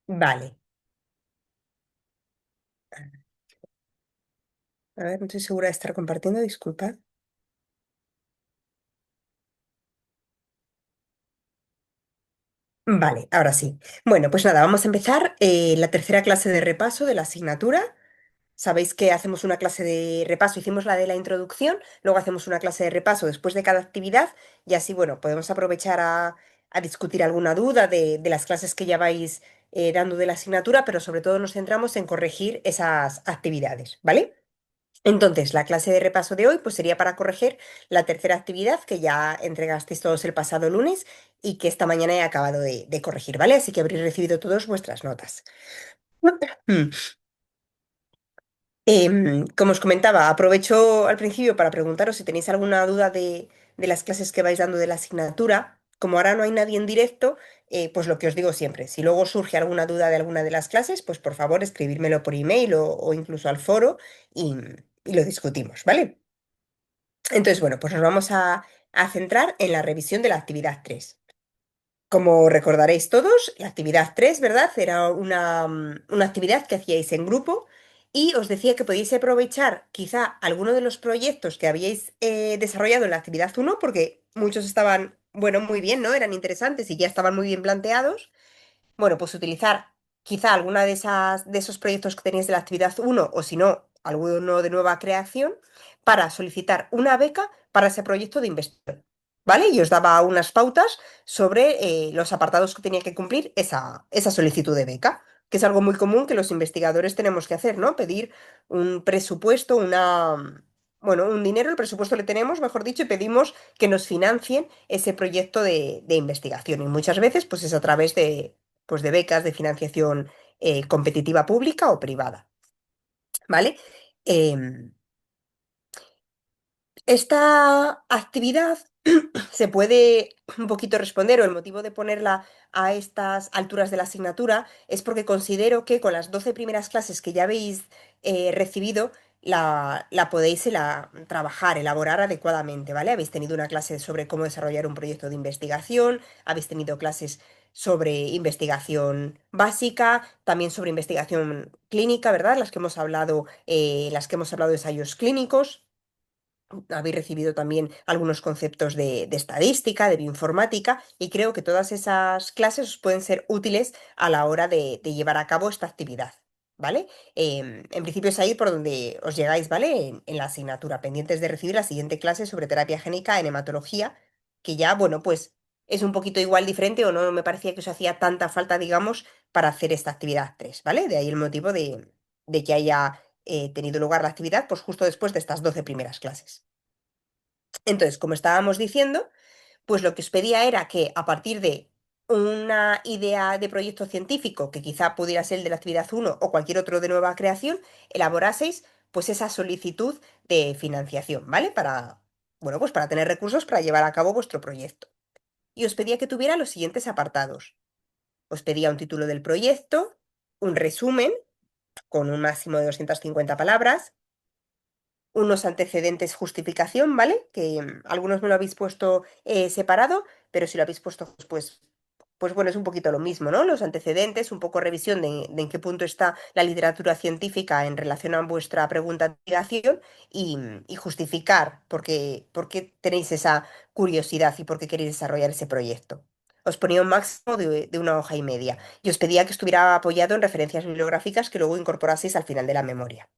Vale. A ver, no estoy segura de estar compartiendo, disculpad. Vale, ahora sí. Bueno, pues nada, vamos a empezar la tercera clase de repaso de la asignatura. Sabéis que hacemos una clase de repaso, hicimos la de la introducción, luego hacemos una clase de repaso después de cada actividad y así, bueno, podemos aprovechar a discutir alguna duda de las clases que ya vais dando de la asignatura, pero sobre todo nos centramos en corregir esas actividades, ¿vale? Entonces, la clase de repaso de hoy pues sería para corregir la tercera actividad que ya entregasteis todos el pasado lunes y que esta mañana he acabado de corregir, ¿vale? Así que habréis recibido todos vuestras notas. Mm. Como os comentaba, aprovecho al principio para preguntaros si tenéis alguna duda de las clases que vais dando de la asignatura. Como ahora no hay nadie en directo, pues lo que os digo siempre, si luego surge alguna duda de alguna de las clases, pues por favor escribírmelo por email o incluso al foro y lo discutimos, ¿vale? Entonces, bueno, pues nos vamos a centrar en la revisión de la actividad 3. Como recordaréis todos, la actividad 3, ¿verdad? Era una actividad que hacíais en grupo y os decía que podíais aprovechar quizá alguno de los proyectos que habíais desarrollado en la actividad 1, porque muchos estaban, bueno, muy bien, ¿no? Eran interesantes y ya estaban muy bien planteados. Bueno, pues utilizar quizá alguna de esos proyectos que tenéis de la actividad uno o si no, alguno de nueva creación para solicitar una beca para ese proyecto de investigación. ¿Vale? Y os daba unas pautas sobre los apartados que tenía que cumplir esa solicitud de beca, que es algo muy común que los investigadores tenemos que hacer, ¿no? Pedir un presupuesto, bueno, un dinero, el presupuesto le tenemos, mejor dicho, y pedimos que nos financien ese proyecto de investigación. Y muchas veces, pues es a través de becas de financiación competitiva pública o privada, ¿vale? Em, Esta actividad se puede un poquito responder, o el motivo de ponerla a estas alturas de la asignatura es porque considero que con las 12 primeras clases que ya habéis recibido, la podéis trabajar, elaborar adecuadamente, ¿vale? Habéis tenido una clase sobre cómo desarrollar un proyecto de investigación, habéis tenido clases sobre investigación básica, también sobre investigación clínica, ¿verdad? Las que hemos hablado de ensayos clínicos. Habéis recibido también algunos conceptos de estadística, de bioinformática, y creo que todas esas clases os pueden ser útiles a la hora de llevar a cabo esta actividad, ¿vale? En principio es ahí por donde os llegáis, ¿vale? En la asignatura, pendientes de recibir la siguiente clase sobre terapia génica en hematología, que ya, bueno, pues es un poquito igual diferente o no me parecía que os hacía tanta falta, digamos, para hacer esta actividad 3, ¿vale? De ahí el motivo de que haya tenido lugar la actividad, pues justo después de estas 12 primeras clases. Entonces, como estábamos diciendo, pues lo que os pedía era que a partir de una idea de proyecto científico, que quizá pudiera ser el de la actividad uno o cualquier otro de nueva creación, elaboraseis pues esa solicitud de financiación, ¿vale? Bueno, pues para tener recursos para llevar a cabo vuestro proyecto. Y os pedía que tuviera los siguientes apartados. Os pedía un título del proyecto, un resumen con un máximo de 250 palabras, unos antecedentes justificación, ¿vale? Que algunos me lo habéis puesto separado, pero si lo habéis puesto, pues bueno, es un poquito lo mismo, ¿no? Los antecedentes, un poco revisión de en qué punto está la literatura científica en relación a vuestra pregunta de investigación y justificar por qué tenéis esa curiosidad y por qué queréis desarrollar ese proyecto. Os ponía un máximo de una hoja y media y os pedía que estuviera apoyado en referencias bibliográficas que luego incorporaseis al final de la memoria.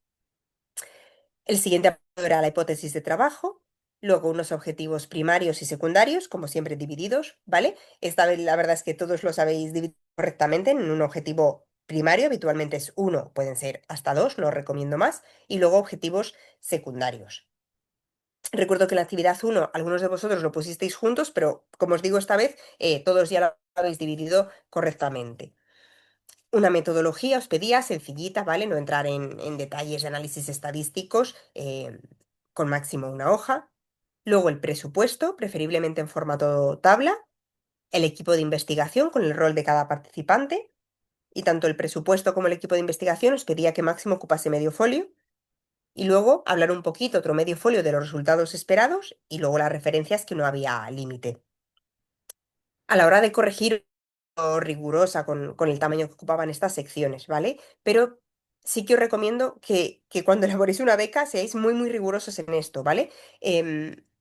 El siguiente apartado era la hipótesis de trabajo, luego unos objetivos primarios y secundarios, como siempre divididos, ¿vale? Esta vez la verdad es que todos los habéis dividido correctamente en un objetivo primario, habitualmente es uno, pueden ser hasta dos, no os recomiendo más, y luego objetivos secundarios. Recuerdo que en la actividad uno algunos de vosotros lo pusisteis juntos, pero como os digo esta vez, todos ya lo habéis dividido correctamente. Una metodología os pedía sencillita, ¿vale? No entrar en detalles de análisis estadísticos, con máximo una hoja. Luego el presupuesto, preferiblemente en formato tabla. El equipo de investigación con el rol de cada participante. Y tanto el presupuesto como el equipo de investigación os pedía que máximo ocupase medio folio. Y luego hablar un poquito, otro medio folio de los resultados esperados. Y luego las referencias que no había límite. A la hora de corregir rigurosa con el tamaño que ocupaban estas secciones, ¿vale? Pero sí que os recomiendo que cuando elaboréis una beca seáis muy, muy rigurosos en esto, ¿vale?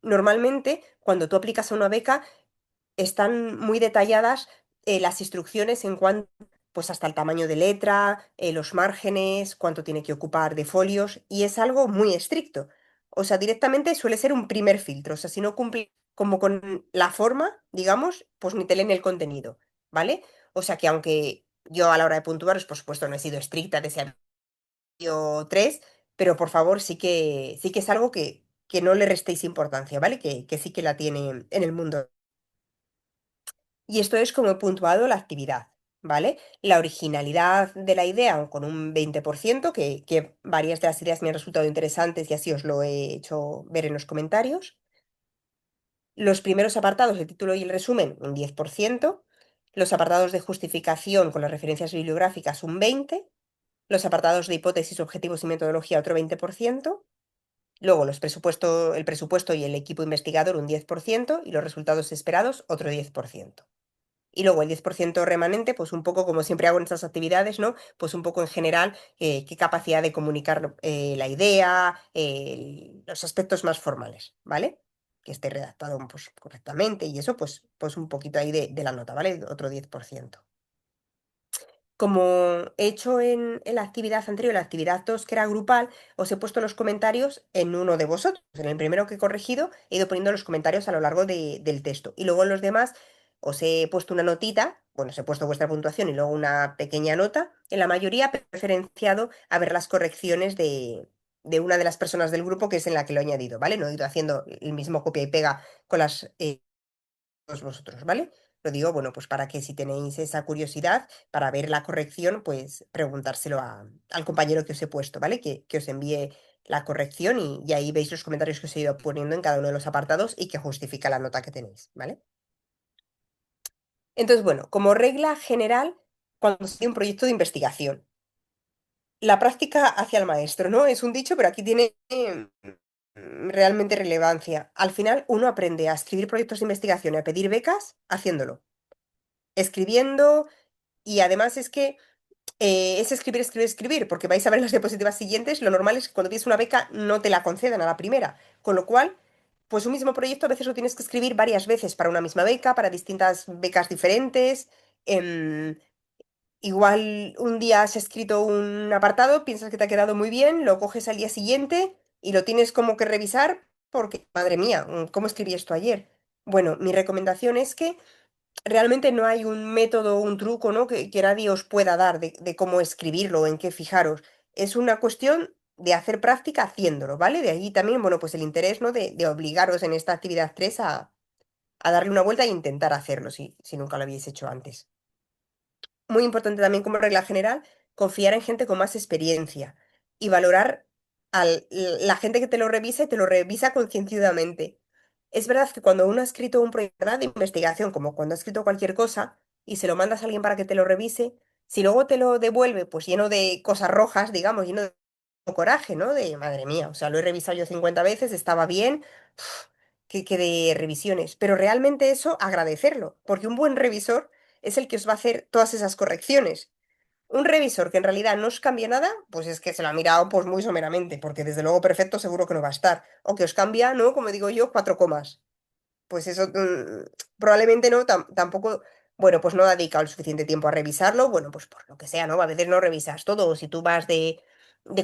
Normalmente, cuando tú aplicas a una beca, están muy detalladas las instrucciones en cuanto, pues hasta el tamaño de letra, los márgenes, cuánto tiene que ocupar de folios, y es algo muy estricto. O sea, directamente suele ser un primer filtro. O sea, si no cumple como con la forma, digamos, pues ni te leen el contenido, ¿vale? O sea que aunque yo a la hora de puntuaros, por supuesto, no he sido estricta de ese año 3, pero por favor sí que es algo que no le restéis importancia, ¿vale? Que sí que la tiene en el mundo. Y esto es como he puntuado la actividad, ¿vale? La originalidad de la idea con un 20%, que varias de las ideas me han resultado interesantes y así os lo he hecho ver en los comentarios. Los primeros apartados, el título y el resumen, un 10%. Los apartados de justificación con las referencias bibliográficas, un 20%. Los apartados de hipótesis, objetivos y metodología, otro 20%. Luego el presupuesto y el equipo investigador, un 10%. Y los resultados esperados, otro 10%. Y luego el 10% remanente, pues un poco como siempre hago en estas actividades, ¿no? Pues un poco en general, qué capacidad de comunicar la idea, los aspectos más formales, ¿vale? Que esté redactado pues, correctamente y eso, pues un poquito ahí de la nota, ¿vale? Otro 10%. Como he hecho en la actividad anterior, la actividad 2 que era grupal, os he puesto los comentarios en uno de vosotros. En el primero que he corregido, he ido poniendo los comentarios a lo largo del texto. Y luego en los demás os he puesto una notita, bueno, os he puesto vuestra puntuación y luego una pequeña nota. En la mayoría he preferenciado a ver las correcciones de una de las personas del grupo que es en la que lo he añadido, ¿vale? No he ido haciendo el mismo copia y pega con las todos vosotros, ¿vale? Lo digo, bueno, pues para que si tenéis esa curiosidad para ver la corrección, pues preguntárselo al compañero que os he puesto, ¿vale? Que os envíe la corrección y ahí veis los comentarios que os he ido poniendo en cada uno de los apartados y que justifica la nota que tenéis, ¿vale? Entonces, bueno, como regla general, cuando se hace un proyecto de investigación, la práctica hacia el maestro, ¿no? Es un dicho, pero aquí tiene realmente relevancia. Al final, uno aprende a escribir proyectos de investigación y a pedir becas haciéndolo, escribiendo. Y además es que es escribir, escribir, escribir, porque vais a ver en las diapositivas siguientes, lo normal es que cuando pides una beca no te la concedan a la primera. Con lo cual, pues un mismo proyecto a veces lo tienes que escribir varias veces para una misma beca, para distintas becas diferentes. em, Igual un día has escrito un apartado, piensas que te ha quedado muy bien, lo coges al día siguiente y lo tienes como que revisar porque, madre mía, ¿cómo escribí esto ayer? Bueno, mi recomendación es que realmente no hay un método, un truco, ¿no? que nadie os pueda dar de cómo escribirlo o en qué fijaros. Es una cuestión de hacer práctica haciéndolo, ¿vale? De ahí también, bueno, pues el interés, ¿no? De obligaros en esta actividad 3 a darle una vuelta e intentar hacerlo si nunca lo habéis hecho antes. Muy importante también como regla general, confiar en gente con más experiencia y valorar a la gente que te lo revisa concienzudamente. Es verdad que cuando uno ha escrito un proyecto de investigación, como cuando ha escrito cualquier cosa, y se lo mandas a alguien para que te lo revise, si luego te lo devuelve, pues lleno de cosas rojas, digamos, lleno de coraje, ¿no? De madre mía, o sea, lo he revisado yo 50 veces, estaba bien, que de revisiones. Pero realmente eso, agradecerlo, porque un buen revisor es el que os va a hacer todas esas correcciones. Un revisor que en realidad no os cambia nada, pues es que se lo ha mirado pues muy someramente, porque desde luego perfecto seguro que no va a estar. O que os cambia, ¿no? Como digo yo, cuatro comas. Pues eso probablemente no, tampoco, bueno, pues no ha dedicado el suficiente tiempo a revisarlo, bueno, pues por lo que sea, ¿no? A veces no revisas todo, o si tú vas de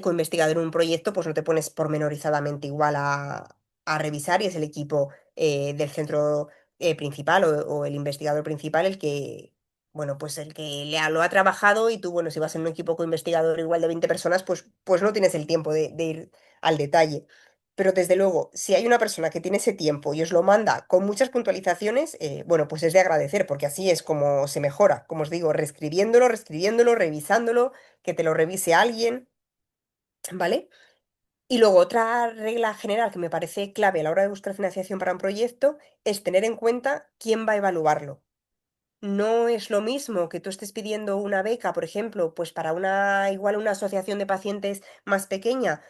coinvestigador en un proyecto, pues no te pones pormenorizadamente igual a revisar y es el equipo del centro principal o el investigador principal el que, bueno, pues el que lo ha trabajado y tú, bueno, si vas en un equipo coinvestigador igual de 20 personas, pues no tienes el tiempo de ir al detalle. Pero desde luego, si hay una persona que tiene ese tiempo y os lo manda con muchas puntualizaciones, bueno, pues es de agradecer, porque así es como se mejora, como os digo, reescribiéndolo, reescribiéndolo, revisándolo, que te lo revise alguien, ¿vale? Y luego otra regla general que me parece clave a la hora de buscar financiación para un proyecto es tener en cuenta quién va a evaluarlo. No es lo mismo que tú estés pidiendo una beca, por ejemplo, pues para igual una asociación de pacientes más pequeña,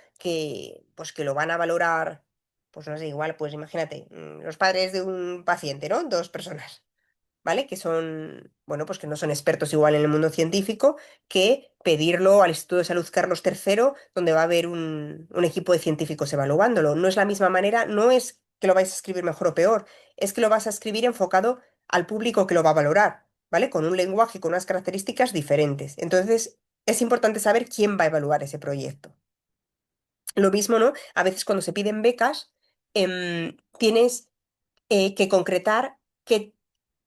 pues que lo van a valorar, pues no sé, igual, pues imagínate, los padres de un paciente, ¿no? Dos personas. ¿vale? Que son, bueno, pues que no son expertos igual en el mundo científico, que pedirlo al Instituto de Salud Carlos III, donde va a haber un equipo de científicos evaluándolo. No es la misma manera, no es que lo vais a escribir mejor o peor, es que lo vas a escribir enfocado al público que lo va a valorar, ¿vale? Con un lenguaje, con unas características diferentes. Entonces, es importante saber quién va a evaluar ese proyecto. Lo mismo, ¿no? A veces cuando se piden becas, tienes que concretar qué,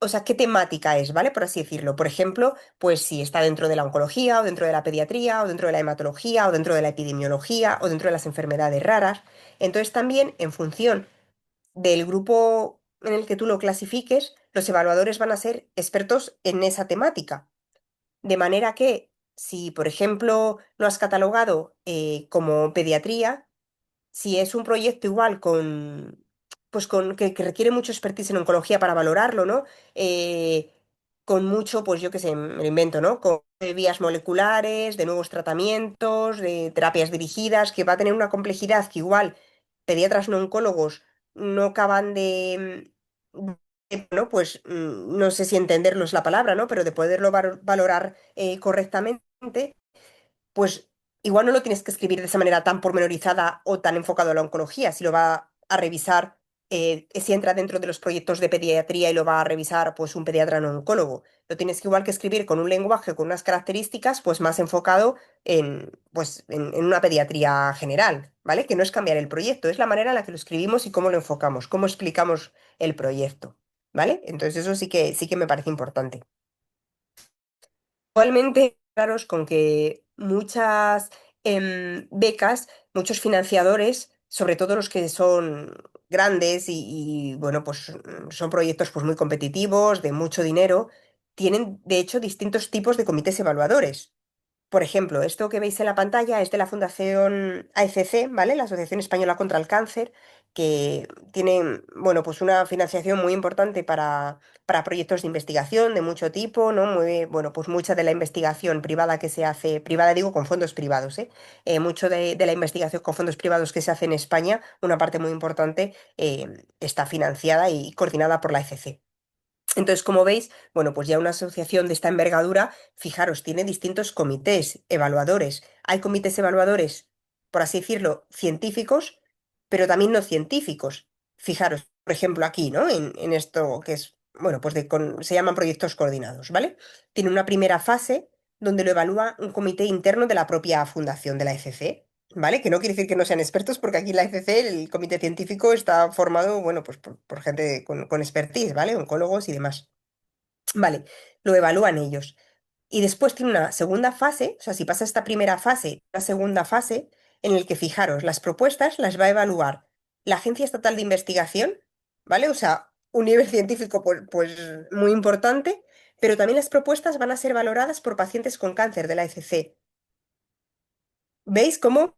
o sea, qué temática es, ¿vale? Por así decirlo. Por ejemplo, pues si está dentro de la oncología, o dentro de la pediatría, o dentro de la hematología, o dentro de la epidemiología, o dentro de las enfermedades raras. Entonces también, en función del grupo en el que tú lo clasifiques, los evaluadores van a ser expertos en esa temática. De manera que, si, por ejemplo, lo has catalogado como pediatría, si es un proyecto igual pues que requiere mucho expertise en oncología para valorarlo, ¿no? Eh, con mucho, pues yo qué sé, me lo invento, ¿no? Con vías moleculares, de nuevos tratamientos, de terapias dirigidas, que va a tener una complejidad que igual pediatras no oncólogos no acaban ¿no? Pues no sé si entenderlo es la palabra, ¿no? Pero de poderlo valorar correctamente, pues igual no lo tienes que escribir de esa manera tan pormenorizada o tan enfocado a la oncología, si lo va a revisar, si entra dentro de los proyectos de pediatría y lo va a revisar pues un pediatra no oncólogo. Lo tienes que igual que escribir con un lenguaje, con unas características, pues más enfocado en una pediatría general, ¿vale? Que no es cambiar el proyecto, es la manera en la que lo escribimos y cómo lo enfocamos, cómo explicamos el proyecto, ¿vale? Entonces eso sí que me parece importante. Igualmente, claros con que muchas becas, muchos financiadores, sobre todo los que son grandes bueno, pues son proyectos pues muy competitivos, de mucho dinero, tienen de hecho distintos tipos de comités evaluadores. Por ejemplo, esto que veis en la pantalla es de la Fundación AECC, ¿vale? La Asociación Española contra el Cáncer, que tiene, bueno, pues una financiación muy importante para proyectos de investigación de mucho tipo, ¿no? Muy, bueno, pues mucha de la investigación privada que se hace, privada digo con fondos privados, ¿eh? Mucho de la investigación con fondos privados que se hace en España, una parte muy importante, está financiada y coordinada por la AECC. Entonces, como veis, bueno, pues ya una asociación de esta envergadura, fijaros, tiene distintos comités evaluadores. Hay comités evaluadores, por así decirlo, científicos, pero también no científicos. Fijaros, por ejemplo, aquí, ¿no? En esto que es, bueno, pues se llaman proyectos coordinados, ¿vale? Tiene una primera fase donde lo evalúa un comité interno de la propia fundación de la ECC. ¿Vale? Que no quiere decir que no sean expertos, porque aquí en la ECC el comité científico está formado, bueno, pues por gente con expertise, ¿vale? Oncólogos y demás. Vale, lo evalúan ellos. Y después tiene una segunda fase, o sea, si pasa esta primera fase, la segunda fase, en el que fijaros, las propuestas las va a evaluar la Agencia Estatal de Investigación, ¿vale? O sea, un nivel científico pues muy importante, pero también las propuestas van a ser valoradas por pacientes con cáncer de la ECC. ¿Veis cómo?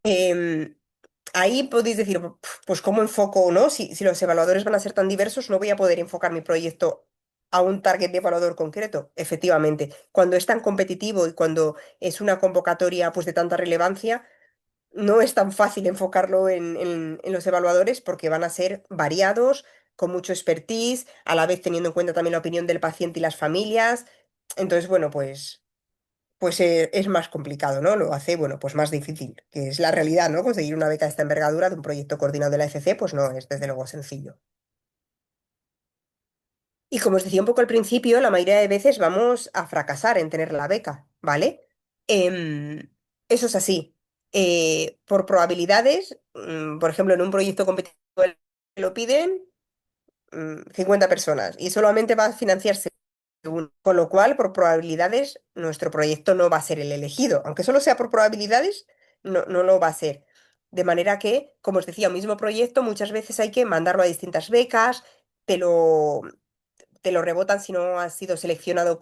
Ahí podéis decir, pues cómo enfoco, ¿no? Si los evaluadores van a ser tan diversos, no voy a poder enfocar mi proyecto a un target de evaluador concreto. Efectivamente, cuando es tan competitivo y cuando es una convocatoria pues de tanta relevancia, no es tan fácil enfocarlo en los evaluadores porque van a ser variados, con mucho expertise, a la vez teniendo en cuenta también la opinión del paciente y las familias. Entonces, bueno, pues es más complicado, ¿no? Lo hace, bueno, pues más difícil, que es la realidad, ¿no? Conseguir una beca de esta envergadura de un proyecto coordinado de la ECC, pues no es desde luego sencillo. Y como os decía un poco al principio, la mayoría de veces vamos a fracasar en tener la beca, ¿vale? Eso es así. Por probabilidades, por ejemplo, en un proyecto competitivo lo piden 50 personas y solamente va a financiarse uno. Con lo cual, por probabilidades, nuestro proyecto no va a ser el elegido. Aunque solo sea por probabilidades, no lo va a ser. De manera que, como os decía, un mismo proyecto muchas veces hay que mandarlo a distintas becas, te lo, te lo rebotan si no has sido seleccionado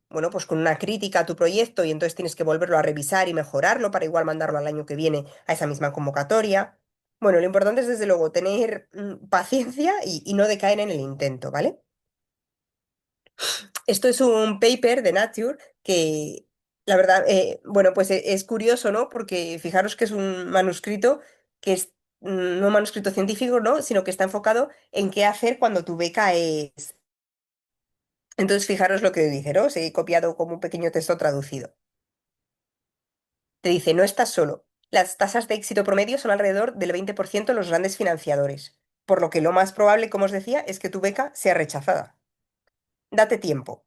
bueno, pues con una crítica a tu proyecto y entonces tienes que volverlo a revisar y mejorarlo para igual mandarlo al año que viene a esa misma convocatoria. Bueno, lo importante es desde luego tener paciencia y no decaer en el intento, ¿vale? Esto es un paper de Nature que, la verdad, bueno, pues es curioso, ¿no? Porque fijaros que es un manuscrito que es no un manuscrito científico, ¿no? Sino que está enfocado en qué hacer cuando tu beca Entonces, fijaros lo que dice, ¿no? Os he copiado como un pequeño texto traducido. Te dice, no estás solo. Las tasas de éxito promedio son alrededor del 20% en los grandes financiadores, por lo que lo más probable, como os decía, es que tu beca sea rechazada. Date tiempo.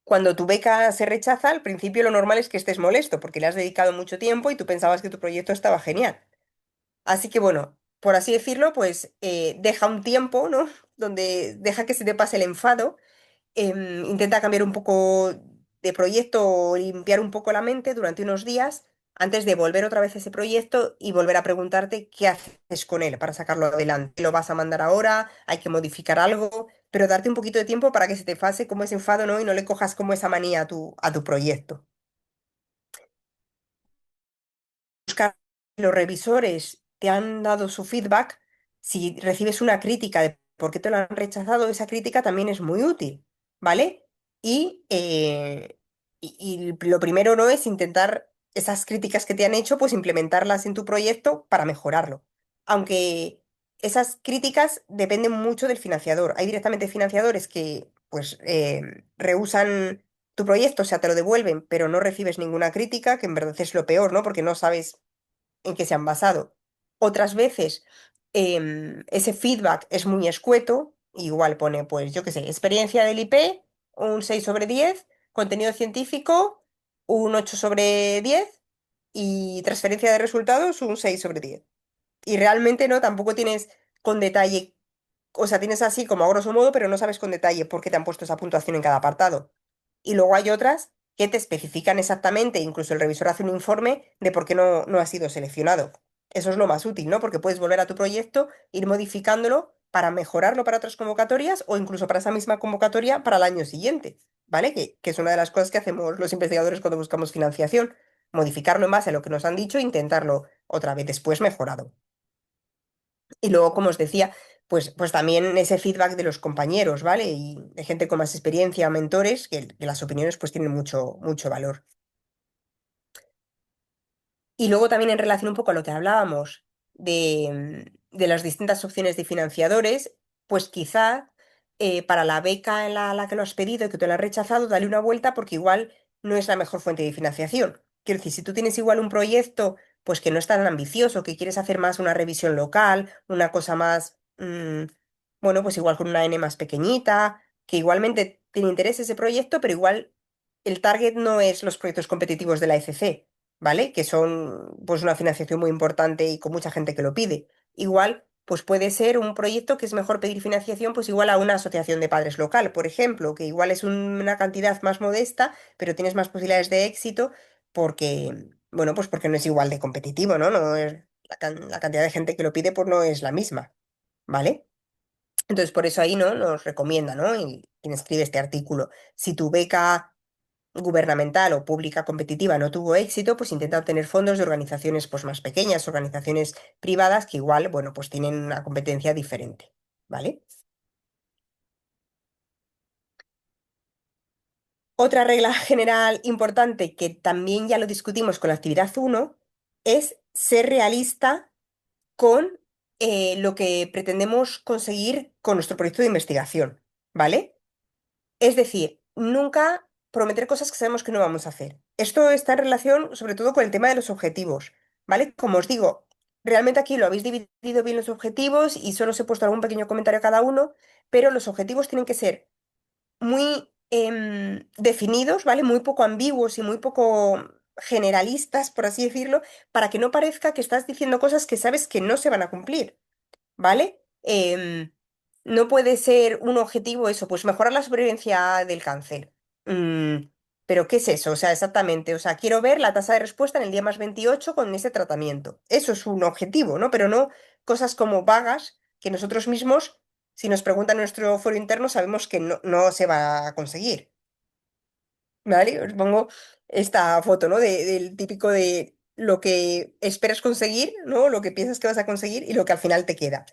Cuando tu beca se rechaza, al principio lo normal es que estés molesto porque le has dedicado mucho tiempo y tú pensabas que tu proyecto estaba genial. Así que bueno, por así decirlo, pues deja un tiempo, ¿no? Donde deja que se te pase el enfado, intenta cambiar un poco de proyecto o limpiar un poco la mente durante unos días antes de volver otra vez a ese proyecto y volver a preguntarte qué haces con él para sacarlo adelante. ¿Lo vas a mandar ahora? ¿Hay que modificar algo? Pero darte un poquito de tiempo para que se te pase como ese enfado, ¿no? Y no le cojas como esa manía a tu proyecto. Buscar los revisores te han dado su feedback, si recibes una crítica de por qué te lo han rechazado, esa crítica también es muy útil, ¿vale? Y, y lo primero no es intentar esas críticas que te han hecho, pues implementarlas en tu proyecto para mejorarlo. Aunque esas críticas dependen mucho del financiador. Hay directamente financiadores que pues rehúsan tu proyecto, o sea, te lo devuelven, pero no recibes ninguna crítica, que en verdad es lo peor, ¿no? Porque no sabes en qué se han basado. Otras veces ese feedback es muy escueto, igual pone, pues yo qué sé, experiencia del IP, un 6/10, contenido científico, un 8/10 y transferencia de resultados, un 6/10. Y realmente no, tampoco tienes con detalle, o sea, tienes así como a grosso modo, pero no sabes con detalle por qué te han puesto esa puntuación en cada apartado. Y luego hay otras que te especifican exactamente, incluso el revisor hace un informe de por qué no ha sido seleccionado. Eso es lo más útil, ¿no? Porque puedes volver a tu proyecto, ir modificándolo para mejorarlo para otras convocatorias o incluso para esa misma convocatoria para el año siguiente, ¿vale? Que es una de las cosas que hacemos los investigadores cuando buscamos financiación, modificarlo en base a lo que nos han dicho e intentarlo otra vez después mejorado. Y luego, como os decía, pues también ese feedback de los compañeros, ¿vale? Y de gente con más experiencia, mentores, que las opiniones pues tienen mucho valor. Y luego también en relación un poco a lo que hablábamos de las distintas opciones de financiadores, pues quizá para la beca en la que lo has pedido y que te lo has rechazado, dale una vuelta porque igual no es la mejor fuente de financiación. Quiero decir, si tú tienes igual un proyecto pues que no es tan ambicioso, que quieres hacer más una revisión local, una cosa más, bueno, pues igual con una N más pequeñita, que igualmente tiene interés ese proyecto, pero igual el target no es los proyectos competitivos de la ECC, ¿vale? Que son pues una financiación muy importante y con mucha gente que lo pide. Igual, pues puede ser un proyecto que es mejor pedir financiación, pues igual a una asociación de padres local, por ejemplo, que igual es una cantidad más modesta, pero tienes más posibilidades de éxito porque, bueno, pues porque no es igual de competitivo, ¿no? No es la cantidad de gente que lo pide, pues no es la misma, ¿vale? Entonces, por eso ahí, ¿no? Nos recomienda, ¿no? Y quien escribe este artículo, si tu beca gubernamental o pública competitiva no tuvo éxito, pues intenta obtener fondos de organizaciones pues más pequeñas, organizaciones privadas que igual, bueno, pues tienen una competencia diferente, ¿vale? Otra regla general importante que también ya lo discutimos con la actividad uno es ser realista con lo que pretendemos conseguir con nuestro proyecto de investigación, ¿vale? Es decir, nunca prometer cosas que sabemos que no vamos a hacer. Esto está en relación sobre todo con el tema de los objetivos, ¿vale? Como os digo, realmente aquí lo habéis dividido bien los objetivos y solo os he puesto algún pequeño comentario a cada uno, pero los objetivos tienen que ser muy definidos, ¿vale? Muy poco ambiguos y muy poco generalistas, por así decirlo, para que no parezca que estás diciendo cosas que sabes que no se van a cumplir. ¿Vale? No puede ser un objetivo eso, pues mejorar la supervivencia del cáncer. Pero ¿qué es eso? O sea, exactamente. O sea, quiero ver la tasa de respuesta en el día más 28 con ese tratamiento. Eso es un objetivo, ¿no? Pero no cosas como vagas que nosotros mismos, si nos preguntan en nuestro foro interno, sabemos que no se va a conseguir. ¿Vale? Os pongo esta foto, ¿no? Del típico de lo que esperas conseguir, ¿no? Lo que piensas que vas a conseguir y lo que al final te queda.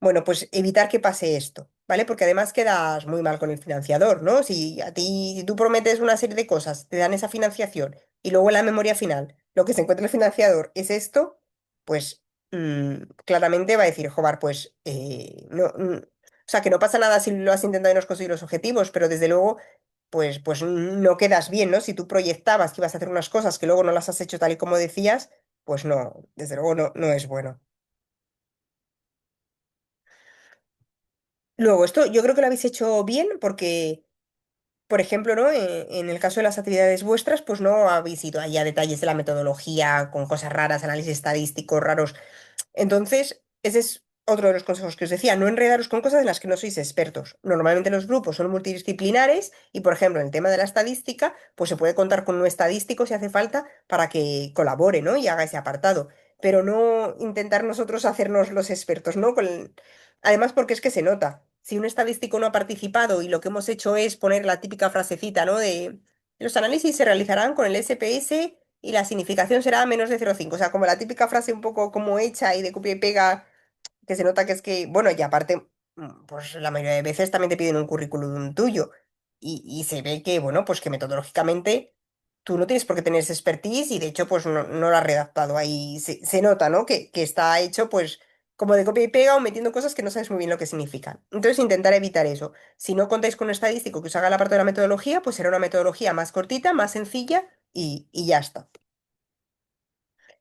Bueno, pues evitar que pase esto, ¿vale? Porque además quedas muy mal con el financiador, ¿no? Si a ti, si tú prometes una serie de cosas, te dan esa financiación y luego en la memoria final lo que se encuentra el financiador es esto, pues claramente va a decir, joder, pues no, o sea, que no pasa nada si lo has intentado y no has conseguido los objetivos, pero desde luego, pues no quedas bien, ¿no? Si tú proyectabas que ibas a hacer unas cosas que luego no las has hecho tal y como decías, pues no, desde luego no es bueno. Luego, esto yo creo que lo habéis hecho bien porque, por ejemplo, ¿no? En el caso de las actividades vuestras, pues no habéis ido ahí a detalles de la metodología, con cosas raras, análisis estadísticos raros. Entonces, ese es otro de los consejos que os decía, no enredaros con cosas en las que no sois expertos. Normalmente los grupos son multidisciplinares y, por ejemplo, en el tema de la estadística, pues se puede contar con un estadístico si hace falta para que colabore, ¿no? Y haga ese apartado. Pero no intentar nosotros hacernos los expertos, ¿no? Además, porque es que se nota. Si un estadístico no ha participado y lo que hemos hecho es poner la típica frasecita, ¿no? De los análisis se realizarán con el SPS y la significación será menos de 0,5. O sea, como la típica frase un poco como hecha y de copia y pega, que se nota que es que, bueno, y aparte, pues la mayoría de veces también te piden un currículum tuyo. Y se ve que, bueno, pues que metodológicamente tú no tienes por qué tener ese expertise y de hecho, pues no lo has redactado ahí. Se nota, ¿no? Que está hecho, pues, como de copia y pega o metiendo cosas que no sabes muy bien lo que significan. Entonces, intentar evitar eso. Si no contáis con un estadístico que os haga la parte de la metodología, pues será una metodología más cortita, más sencilla y ya está.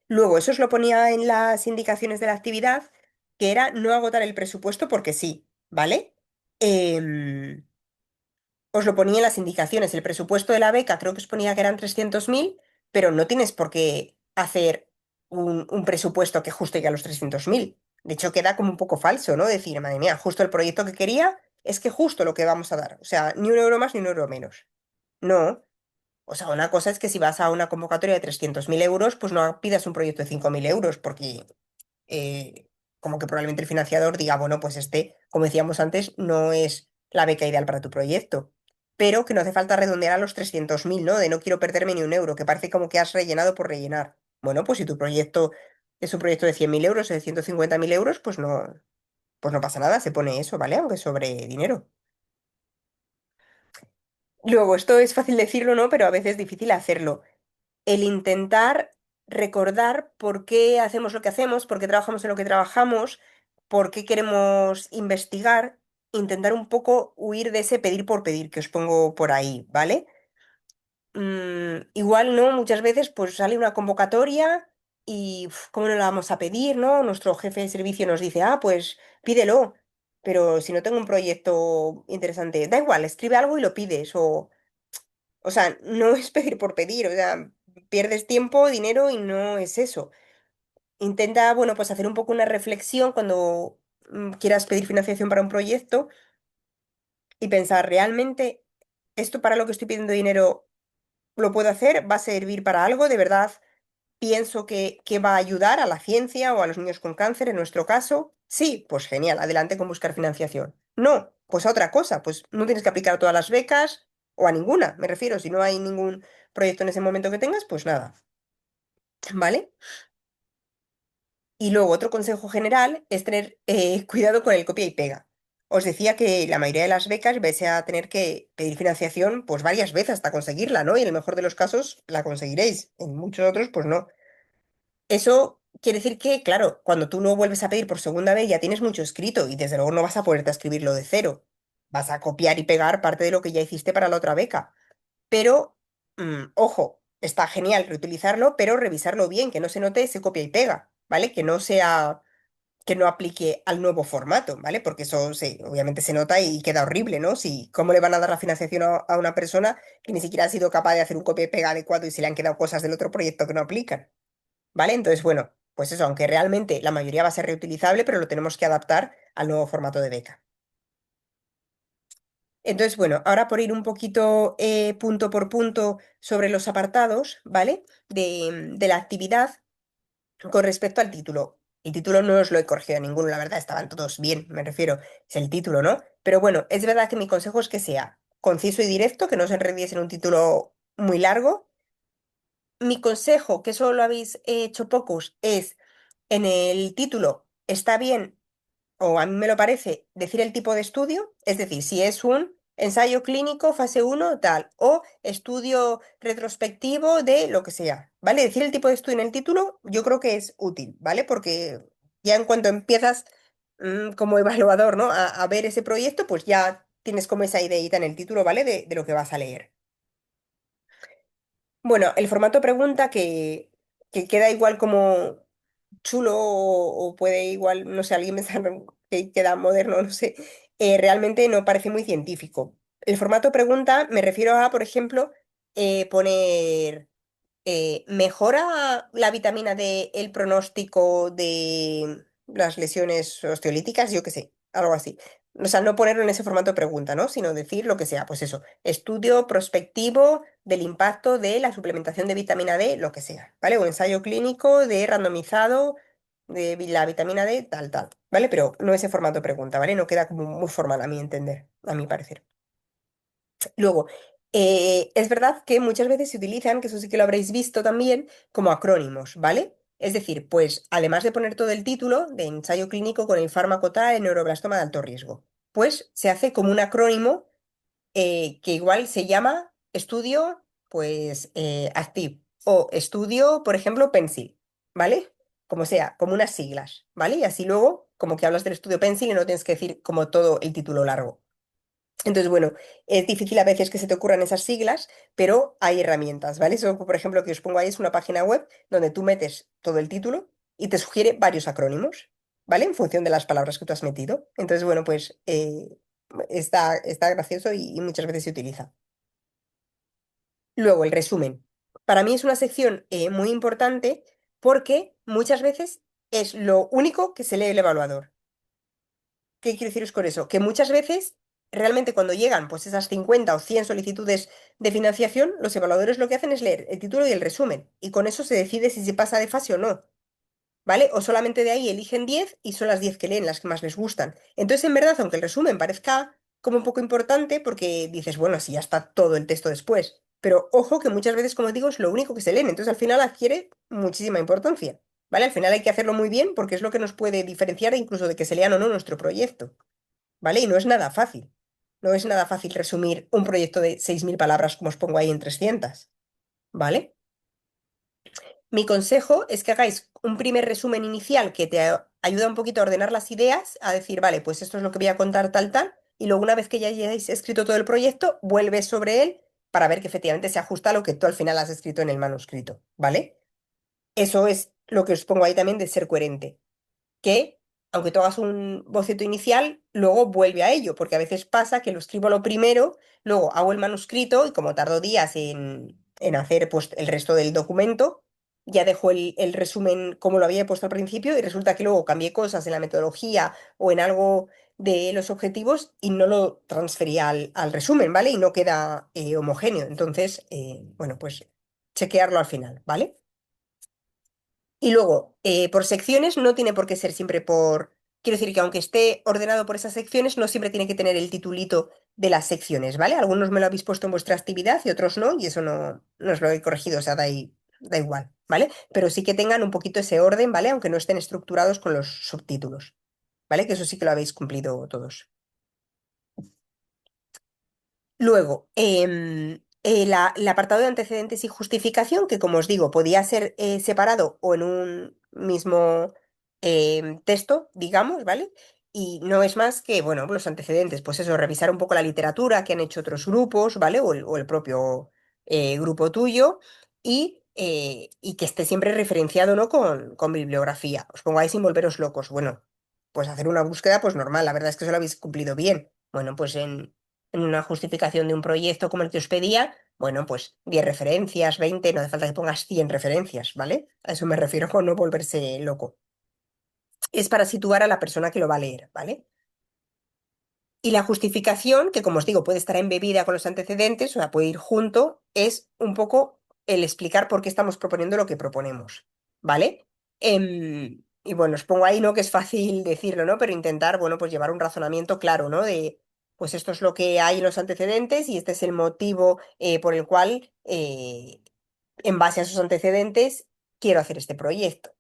Luego, eso os lo ponía en las indicaciones de la actividad, que era no agotar el presupuesto porque sí, ¿vale? Em, Os lo ponía en las indicaciones. El presupuesto de la beca creo que os ponía que eran 300.000, pero no tienes por qué hacer un presupuesto que justo llegue a los 300.000. De hecho, queda como un poco falso, ¿no? Decir, madre mía, justo el proyecto que quería es que justo lo que vamos a dar. O sea, ni un euro más ni un euro menos. No. O sea, una cosa es que si vas a una convocatoria de 300.000 euros, pues no pidas un proyecto de 5.000 euros, porque eh, como que probablemente el financiador diga, bueno, pues este, como decíamos antes, no es la beca ideal para tu proyecto. Pero que no hace falta redondear a los 300.000, ¿no? De no quiero perderme ni un euro, que parece como que has rellenado por rellenar. Bueno, pues si tu proyecto es un proyecto de 100.000 euros o de 150.000 euros, pues no pasa nada, se pone eso, ¿vale? Aunque sobre dinero. Luego, esto es fácil decirlo, ¿no? Pero a veces es difícil hacerlo. El intentar recordar por qué hacemos lo que hacemos, por qué trabajamos en lo que trabajamos, por qué queremos investigar, intentar un poco huir de ese pedir por pedir que os pongo por ahí, ¿vale? Igual, ¿no? Muchas veces pues sale una convocatoria y ¿cómo no la vamos a pedir, ¿no? Nuestro jefe de servicio nos dice, ah, pues pídelo, pero si no tengo un proyecto interesante, da igual, escribe algo y lo pides, o sea, no es pedir por pedir, o sea, pierdes tiempo, dinero y no es eso. Intenta, bueno, pues hacer un poco una reflexión cuando quieras pedir financiación para un proyecto y pensar, ¿realmente esto para lo que estoy pidiendo dinero lo puedo hacer? ¿Va a servir para algo? ¿De verdad pienso que va a ayudar a la ciencia o a los niños con cáncer en nuestro caso? Sí, pues genial, adelante con buscar financiación. No, pues a otra cosa, pues no tienes que aplicar a todas las becas o a ninguna, me refiero, si no hay ningún proyecto en ese momento que tengas, pues nada, ¿vale? Y luego otro consejo general es tener cuidado con el copia y pega. Os decía que la mayoría de las becas vais a tener que pedir financiación pues varias veces hasta conseguirla, ¿no? Y en el mejor de los casos la conseguiréis, en muchos otros pues no. Eso quiere decir que, claro, cuando tú lo vuelves a pedir por segunda vez ya tienes mucho escrito y desde luego no vas a ponerte a escribirlo de cero. Vas a copiar y pegar parte de lo que ya hiciste para la otra beca. Pero, ojo, está genial reutilizarlo, pero revisarlo bien, que no se note ese copia y pega, ¿vale? Que no sea, que no aplique al nuevo formato, ¿vale? Porque eso obviamente se nota y queda horrible, ¿no? Si, ¿cómo le van a dar la financiación a una persona que ni siquiera ha sido capaz de hacer un copia y pega adecuado y se le han quedado cosas del otro proyecto que no aplican? ¿Vale? Entonces, bueno, pues eso, aunque realmente la mayoría va a ser reutilizable, pero lo tenemos que adaptar al nuevo formato de beca. Entonces, bueno, ahora por ir un poquito punto por punto sobre los apartados, ¿vale? De la actividad con respecto al título. El título no os lo he corregido a ninguno, la verdad, estaban todos bien, me refiero, es el título, ¿no? Pero bueno, es verdad que mi consejo es que sea conciso y directo, que no os enredéis en un título muy largo. Mi consejo, que solo lo habéis hecho pocos, es en el título, está bien, o a mí me lo parece, decir el tipo de estudio, es decir, si es un ensayo clínico fase uno tal, o estudio retrospectivo de lo que sea, ¿vale? Decir el tipo de estudio en el título yo creo que es útil, ¿vale? Porque ya en cuanto empiezas como evaluador, ¿no? A ver ese proyecto, pues ya tienes como esa ideita en el título, ¿vale? De lo que vas a leer. Bueno, el formato pregunta que queda igual como chulo o puede igual, no sé, alguien pensar que queda moderno, no sé, realmente no parece muy científico. El formato pregunta me refiero a, por ejemplo, poner ¿mejora la vitamina D el pronóstico de las lesiones osteolíticas? Yo qué sé, algo así. O sea, no ponerlo en ese formato de pregunta, ¿no? Sino decir lo que sea, pues eso, estudio prospectivo del impacto de la suplementación de vitamina D, lo que sea, ¿vale? O ensayo clínico de randomizado de la vitamina D, tal, tal, ¿vale? Pero no ese formato de pregunta, ¿vale? No queda como muy formal a mi entender, a mi parecer. Luego, es verdad que muchas veces se utilizan, que eso sí que lo habréis visto también, como acrónimos, ¿vale? Es decir, pues además de poner todo el título de ensayo clínico con el fármaco tal en neuroblastoma de alto riesgo, pues se hace como un acrónimo que igual se llama estudio, pues Active o estudio, por ejemplo, Pencil, ¿vale? Como sea, como unas siglas, ¿vale? Y así luego, como que hablas del estudio Pencil y no tienes que decir como todo el título largo. Entonces, bueno, es difícil a veces que se te ocurran esas siglas, pero hay herramientas, ¿vale? Eso, por ejemplo, que os pongo ahí es una página web donde tú metes todo el título y te sugiere varios acrónimos, ¿vale? En función de las palabras que tú has metido. Entonces, bueno, pues está gracioso y muchas veces se utiliza. Luego, el resumen. Para mí es una sección muy importante porque muchas veces es lo único que se lee el evaluador. ¿Qué quiero deciros con eso? Que muchas veces, realmente cuando llegan pues esas 50 o 100 solicitudes de financiación, los evaluadores lo que hacen es leer el título y el resumen, y con eso se decide si se pasa de fase o no, ¿vale? O solamente de ahí eligen 10 y son las 10 que leen, las que más les gustan. Entonces, en verdad, aunque el resumen parezca como un poco importante, porque dices, bueno, si ya está todo el texto después, pero ojo que muchas veces, como digo, es lo único que se leen, entonces al final adquiere muchísima importancia. ¿Vale? Al final hay que hacerlo muy bien porque es lo que nos puede diferenciar incluso de que se lean o no nuestro proyecto. ¿Vale? Y no es nada fácil. No es nada fácil resumir un proyecto de 6.000 palabras como os pongo ahí en 300. ¿Vale? Mi consejo es que hagáis un primer resumen inicial que te ayuda un poquito a ordenar las ideas, a decir, vale, pues esto es lo que voy a contar tal, tal, y luego una vez que ya hayáis escrito todo el proyecto, vuelves sobre él para ver que efectivamente se ajusta a lo que tú al final has escrito en el manuscrito, ¿vale? Eso es lo que os pongo ahí también de ser coherente. Que, aunque tú hagas un boceto inicial, luego vuelve a ello, porque a veces pasa que lo escribo lo primero, luego hago el manuscrito y como tardo días en hacer pues, el resto del documento, ya dejo el resumen como lo había puesto al principio y resulta que luego cambié cosas en la metodología o en algo de los objetivos y no lo transferí al resumen, ¿vale? Y no queda homogéneo. Entonces, bueno, pues chequearlo al final, ¿vale? Y luego, por secciones no tiene por qué ser siempre por... Quiero decir que aunque esté ordenado por esas secciones, no siempre tiene que tener el titulito de las secciones, ¿vale? Algunos me lo habéis puesto en vuestra actividad y otros no, y eso no os lo he corregido, o sea, da igual, ¿vale? Pero sí que tengan un poquito ese orden, ¿vale? Aunque no estén estructurados con los subtítulos, ¿vale? Que eso sí que lo habéis cumplido todos. Luego, el apartado de antecedentes y justificación, que como os digo, podía ser separado o en un mismo texto, digamos, ¿vale? Y no es más que, bueno, los antecedentes, pues eso, revisar un poco la literatura que han hecho otros grupos, ¿vale? O el propio grupo tuyo, y que esté siempre referenciado, ¿no? Con bibliografía. Os pongáis sin volveros locos. Bueno, pues hacer una búsqueda, pues normal, la verdad es que eso lo habéis cumplido bien. Bueno, pues en una justificación de un proyecto como el que os pedía, bueno, pues 10 referencias, 20, no hace falta que pongas 100 referencias, ¿vale? A eso me refiero con no volverse loco. Es para situar a la persona que lo va a leer, ¿vale? Y la justificación, que como os digo, puede estar embebida con los antecedentes, o sea, puede ir junto, es un poco el explicar por qué estamos proponiendo lo que proponemos, ¿vale? Y bueno, os pongo ahí, ¿no? Que es fácil decirlo, ¿no? Pero intentar, bueno, pues llevar un razonamiento claro, ¿no? De, pues esto es lo que hay en los antecedentes y este es el motivo por el cual, en base a esos antecedentes, quiero hacer este proyecto.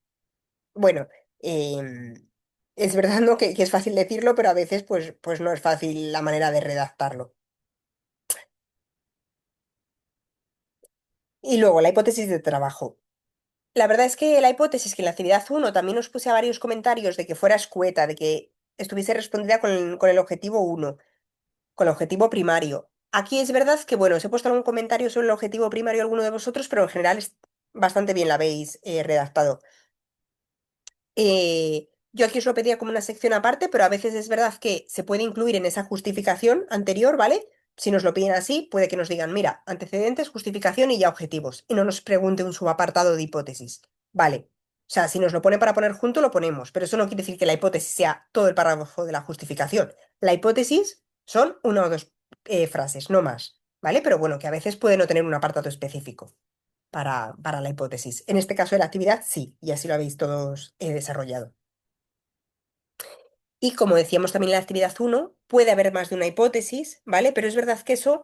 Bueno, es verdad, ¿no? Que es fácil decirlo, pero a veces pues no es fácil la manera de redactarlo. Y luego, la hipótesis de trabajo. La verdad es que la hipótesis que en la actividad uno también os puse a varios comentarios de que fuera escueta, de que estuviese respondida con el objetivo uno, con el objetivo primario. Aquí es verdad que, bueno, os he puesto algún comentario sobre el objetivo primario a alguno de vosotros, pero en general es bastante bien la habéis redactado. Yo aquí os lo pedía como una sección aparte, pero a veces es verdad que se puede incluir en esa justificación anterior, ¿vale? Si nos lo piden así, puede que nos digan, mira, antecedentes, justificación y ya objetivos, y no nos pregunte un subapartado de hipótesis. Vale. O sea, si nos lo pone para poner junto, lo ponemos, pero eso no quiere decir que la hipótesis sea todo el párrafo de la justificación. La hipótesis son una o dos frases, no más, ¿vale? Pero bueno, que a veces puede no tener un apartado específico para la hipótesis. En este caso de la actividad, sí, y así lo habéis todos desarrollado. Y como decíamos también en la actividad uno puede haber más de una hipótesis, ¿vale? Pero es verdad que eso,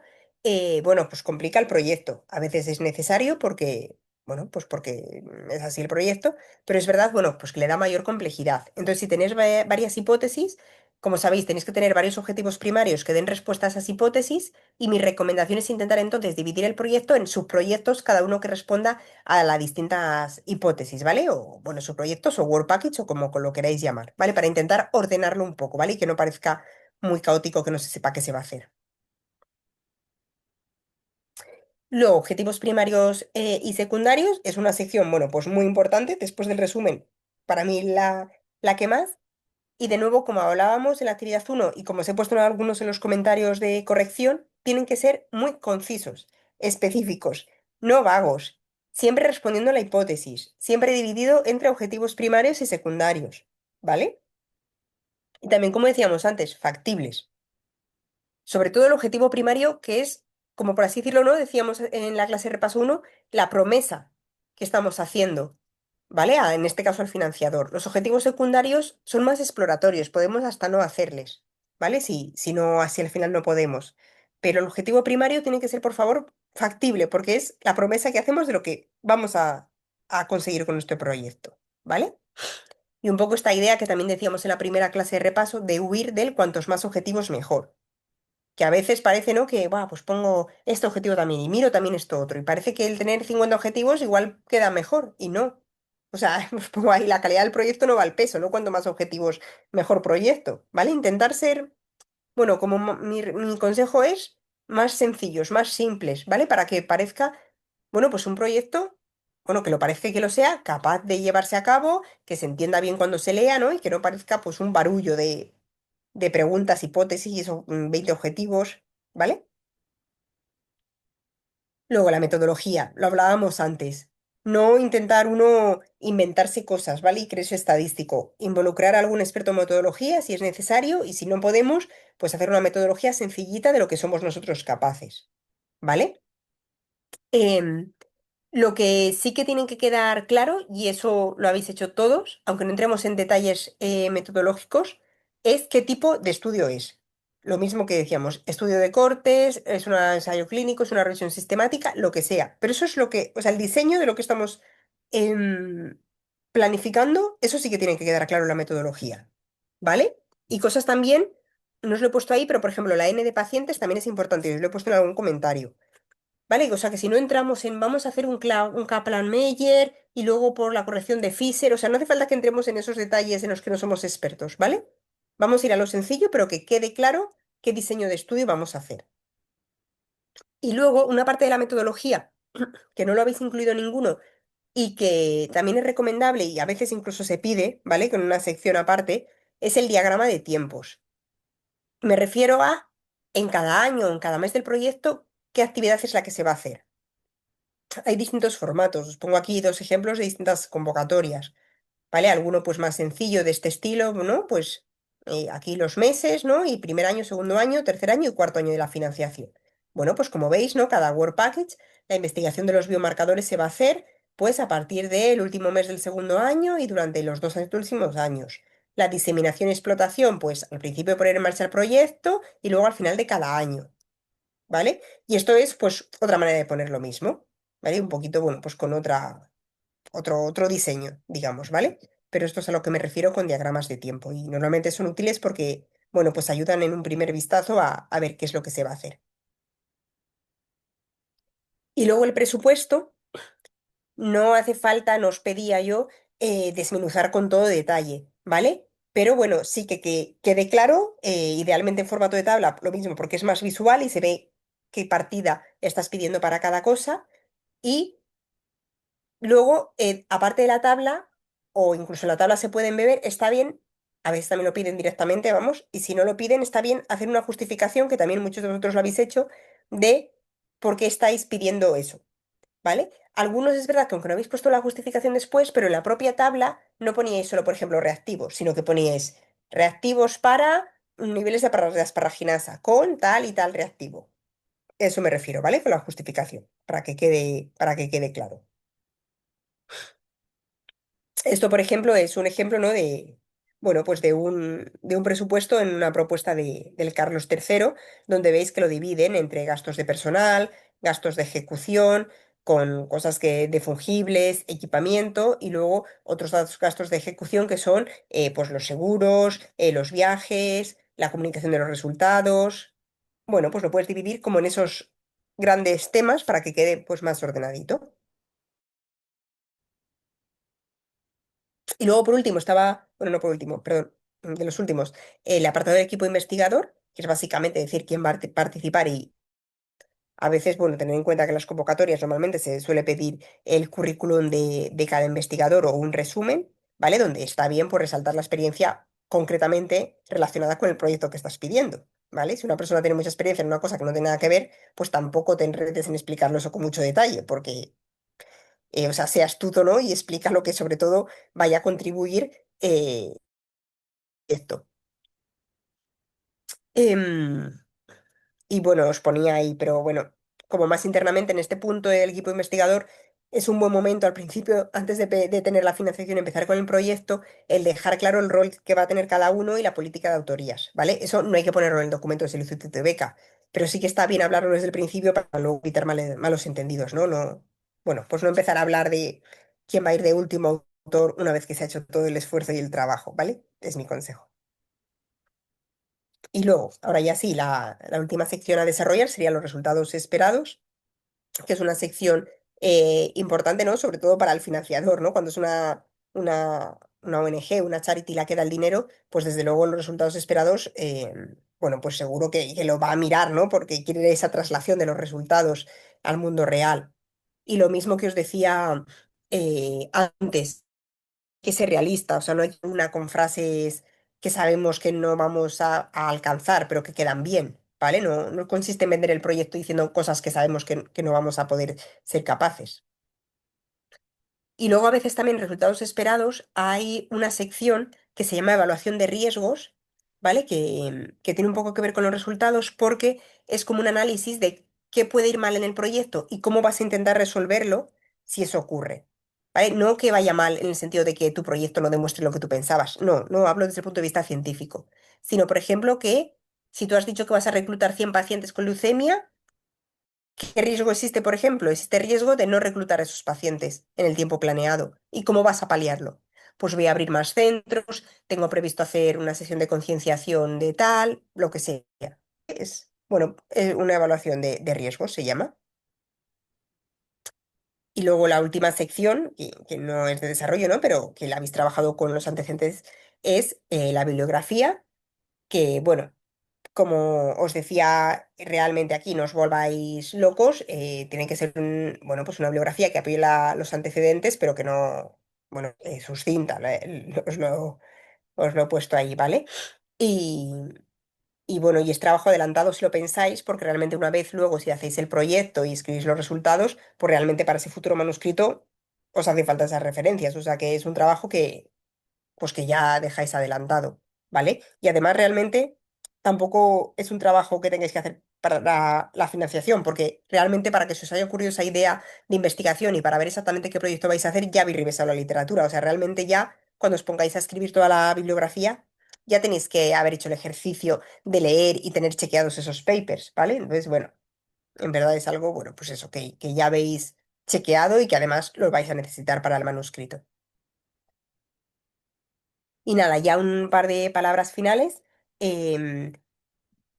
bueno, pues complica el proyecto. A veces es necesario porque, bueno, pues porque es así el proyecto, pero es verdad, bueno, pues que le da mayor complejidad. Entonces, si tenéis varias hipótesis, como sabéis, tenéis que tener varios objetivos primarios que den respuesta a esas hipótesis y mi recomendación es intentar entonces dividir el proyecto en subproyectos, cada uno que responda a las distintas hipótesis, ¿vale? O, bueno, subproyectos o Word Package o como lo queráis llamar, ¿vale? Para intentar ordenarlo un poco, ¿vale? Y que no parezca muy caótico, que no se sepa qué se va a hacer. Luego, objetivos primarios y secundarios es una sección, bueno, pues muy importante, después del resumen, para mí la que más. Y de nuevo, como hablábamos en la actividad uno y como os he puesto en algunos en los comentarios de corrección, tienen que ser muy concisos, específicos, no vagos, siempre respondiendo a la hipótesis, siempre dividido entre objetivos primarios y secundarios, ¿vale? Y también, como decíamos antes, factibles. Sobre todo el objetivo primario, que es, como por así decirlo, ¿no? Decíamos en la clase de repaso uno la promesa que estamos haciendo, ¿vale? En este caso al financiador. Los objetivos secundarios son más exploratorios, podemos hasta no hacerles, ¿vale? Si no, así al final no podemos. Pero el objetivo primario tiene que ser, por favor, factible, porque es la promesa que hacemos de lo que vamos a conseguir con nuestro proyecto, ¿vale? Y un poco esta idea que también decíamos en la primera clase de repaso de huir del cuantos más objetivos mejor, que a veces parece, ¿no? Que, va, pues pongo este objetivo también y miro también esto otro. Y parece que el tener 50 objetivos igual queda mejor y no. O sea, pues pongo ahí la calidad del proyecto no va al peso, ¿no? Cuanto más objetivos, mejor proyecto, ¿vale? Intentar ser, bueno, como mi consejo es más sencillos, más simples, ¿vale? Para que parezca, bueno, pues un proyecto, bueno, que lo parezca y que lo sea, capaz de llevarse a cabo, que se entienda bien cuando se lea, ¿no? Y que no parezca pues un barullo de preguntas, hipótesis o 20 objetivos, ¿vale? Luego la metodología, lo hablábamos antes. No intentar uno inventarse cosas, ¿vale? Y creerse estadístico. Involucrar a algún experto en metodología si es necesario y si no podemos, pues hacer una metodología sencillita de lo que somos nosotros capaces, ¿vale? Em, Lo que sí que tienen que quedar claro, y eso lo habéis hecho todos, aunque no entremos en detalles metodológicos, es qué tipo de estudio es. Lo mismo que decíamos, estudio de cortes, es un ensayo clínico, es una revisión sistemática, lo que sea. Pero eso es lo que, o sea, el diseño de lo que estamos em, planificando, eso sí que tiene que quedar claro en la metodología, ¿vale? Y cosas también, no os lo he puesto ahí, pero por ejemplo, la N de pacientes también es importante, y os lo he puesto en algún comentario. ¿Vale? O sea, que si no entramos en vamos a hacer un Kaplan-Meier y luego por la corrección de Fisher, o sea, no hace falta que entremos en esos detalles en los que no somos expertos, ¿vale? Vamos a ir a lo sencillo, pero que quede claro qué diseño de estudio vamos a hacer. Y luego, una parte de la metodología, que no lo habéis incluido ninguno y que también es recomendable y a veces incluso se pide, ¿vale? Con una sección aparte, es el diagrama de tiempos. Me refiero a, en cada año, en cada mes del proyecto, qué actividad es la que se va a hacer. Hay distintos formatos. Os pongo aquí dos ejemplos de distintas convocatorias, ¿vale? Alguno pues más sencillo de este estilo, ¿no? Pues aquí los meses, ¿no? Y primer año, segundo año, tercer año y cuarto año de la financiación. Bueno, pues como veis, ¿no? Cada Work Package, la investigación de los biomarcadores se va a hacer pues a partir del último mes del segundo año y durante los dos últimos años. La diseminación y explotación, pues al principio de poner en marcha el proyecto y luego al final de cada año. ¿Vale? Y esto es, pues, otra manera de poner lo mismo, ¿vale? Un poquito, bueno, pues con otro diseño, digamos, ¿vale? Pero esto es a lo que me refiero con diagramas de tiempo y normalmente son útiles porque, bueno, pues ayudan en un primer vistazo a ver qué es lo que se va a hacer. Y luego el presupuesto, no hace falta, nos pedía yo, desmenuzar con todo detalle, ¿vale? Pero bueno, sí que quede claro, idealmente en formato de tabla, lo mismo, porque es más visual y se ve qué partida estás pidiendo para cada cosa. Y luego, aparte de la tabla, o incluso en la tabla se pueden beber, está bien, a veces también lo piden directamente, vamos, y si no lo piden, está bien hacer una justificación, que también muchos de vosotros lo habéis hecho, de por qué estáis pidiendo eso. ¿Vale? Algunos es verdad que aunque no habéis puesto la justificación después, pero en la propia tabla no poníais solo, por ejemplo, reactivos, sino que poníais reactivos para niveles de asparraginasa con tal y tal reactivo. Eso me refiero, ¿vale? Con la justificación, para que quede claro. Esto, por ejemplo, es un ejemplo, ¿no? Bueno, pues de un presupuesto en una propuesta del Carlos III, donde veis que lo dividen entre gastos de personal, gastos de ejecución, con cosas de fungibles, equipamiento, y luego otros gastos de ejecución que son pues los seguros, los viajes, la comunicación de los resultados. Bueno, pues lo puedes dividir como en esos grandes temas para que quede pues más ordenadito. Y luego, por último, bueno, no por último, perdón, de los últimos, el apartado del equipo investigador, que es básicamente decir quién va a participar y a veces, bueno, tener en cuenta que en las convocatorias normalmente se suele pedir el currículum de cada investigador o un resumen, ¿vale? Donde está bien por resaltar la experiencia concretamente relacionada con el proyecto que estás pidiendo, ¿vale? Si una persona tiene mucha experiencia en una cosa que no tiene nada que ver, pues tampoco te enredes en explicarlo eso con mucho detalle, porque o sea, sea astuto, ¿no? Y explica lo que sobre todo vaya a contribuir esto. Em, y bueno, os ponía ahí, pero bueno, como más internamente en este punto el equipo investigador es un buen momento al principio, antes de tener la financiación, empezar con el proyecto, el dejar claro el rol que va a tener cada uno y la política de autorías, ¿vale? Eso no hay que ponerlo en el documento de solicitud de beca, pero sí que está bien hablarlo desde el principio para no evitar malos entendidos, ¿no? No, bueno, pues no empezar a hablar de quién va a ir de último autor una vez que se ha hecho todo el esfuerzo y el trabajo, ¿vale? Es mi consejo. Y luego, ahora ya sí, la última sección a desarrollar serían los resultados esperados, que es una sección importante, ¿no? Sobre todo para el financiador, ¿no? Cuando es una ONG, una charity la que da el dinero, pues desde luego los resultados esperados, bueno, pues seguro que lo va a mirar, ¿no? Porque quiere esa traslación de los resultados al mundo real. Y lo mismo que os decía antes que ser realista, o sea, no hay una con frases que sabemos que no vamos a alcanzar, pero que quedan bien, ¿vale? No, no consiste en vender el proyecto diciendo cosas que sabemos que no vamos a poder ser capaces. Y luego a veces también en resultados esperados hay una sección que se llama evaluación de riesgos, ¿vale? Que tiene un poco que ver con los resultados porque es como un análisis de qué puede ir mal en el proyecto y cómo vas a intentar resolverlo si eso ocurre. ¿Vale? No que vaya mal en el sentido de que tu proyecto no demuestre lo que tú pensabas. No, no hablo desde el punto de vista científico. Sino, por ejemplo, que si tú has dicho que vas a reclutar 100 pacientes con leucemia, ¿qué riesgo existe, por ejemplo? Existe riesgo de no reclutar a esos pacientes en el tiempo planeado. ¿Y cómo vas a paliarlo? Pues voy a abrir más centros, tengo previsto hacer una sesión de concienciación de tal, lo que sea. Es, bueno, es una evaluación de riesgos, se llama. Y luego la última sección, que no es de desarrollo, ¿no? Pero que la habéis trabajado con los antecedentes, es la bibliografía, que, bueno, como os decía, realmente aquí no os volváis locos, tiene que ser bueno, pues una bibliografía que apoye los antecedentes, pero que no, bueno, suscinta, os lo he puesto ahí, ¿vale? Y, y bueno, y es trabajo adelantado si lo pensáis, porque realmente una vez luego, si hacéis el proyecto y escribís los resultados, pues realmente para ese futuro manuscrito os hace falta esas referencias, o sea que es un trabajo que pues que ya dejáis adelantado, ¿vale? Y además realmente tampoco es un trabajo que tengáis que hacer para la financiación, porque realmente para que se os haya ocurrido esa idea de investigación y para ver exactamente qué proyecto vais a hacer, ya habéis revisado la literatura, o sea, realmente ya cuando os pongáis a escribir toda la bibliografía, ya tenéis que haber hecho el ejercicio de leer y tener chequeados esos papers, ¿vale? Entonces, bueno, en verdad es algo, bueno, pues eso, que ya habéis chequeado y que además lo vais a necesitar para el manuscrito. Y nada, ya un par de palabras finales. em,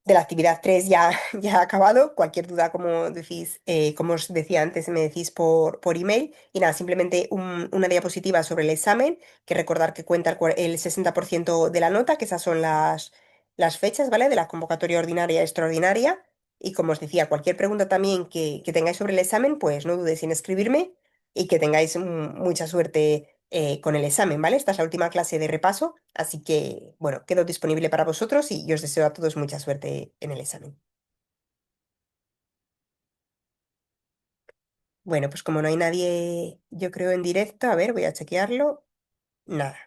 de la actividad 3 ya, ya ha acabado. Cualquier duda, como decís, como os decía antes, me decís por email. Y nada, simplemente una diapositiva sobre el examen, que recordar que cuenta el 60% de la nota, que esas son las fechas, ¿vale? De la convocatoria ordinaria y extraordinaria. Y como os decía, cualquier pregunta también que tengáis sobre el examen, pues no dudéis en escribirme y que tengáis mucha suerte con el examen, ¿vale? Esta es la última clase de repaso, así que, bueno, quedo disponible para vosotros y os deseo a todos mucha suerte en el examen. Bueno, pues como no hay nadie, yo creo, en directo, a ver, voy a chequearlo. Nada.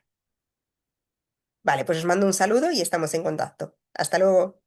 Vale, pues os mando un saludo y estamos en contacto. Hasta luego.